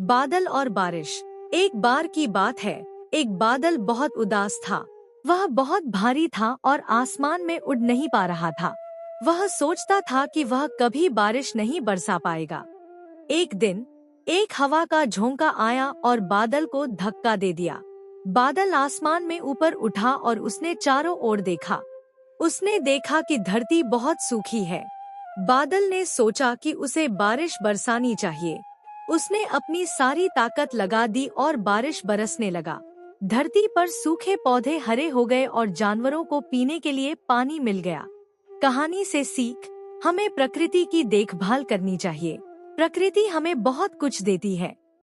बादल और बारिश। एक बार की बात है, एक बादल बहुत उदास था। वह बहुत भारी था और आसमान में उड़ नहीं पा रहा था। वह सोचता था कि वह कभी बारिश नहीं बरसा पाएगा। एक दिन एक हवा का झोंका आया और बादल को धक्का दे दिया। बादल आसमान में ऊपर उठा और उसने चारों ओर देखा। उसने देखा कि धरती बहुत सूखी है। बादल ने सोचा कि उसे बारिश बरसानी चाहिए। उसने अपनी सारी ताकत लगा दी और बारिश बरसने लगा। धरती पर सूखे पौधे हरे हो गए और जानवरों को पीने के लिए पानी मिल गया। कहानी से सीख, हमें प्रकृति की देखभाल करनी चाहिए। प्रकृति हमें बहुत कुछ देती है।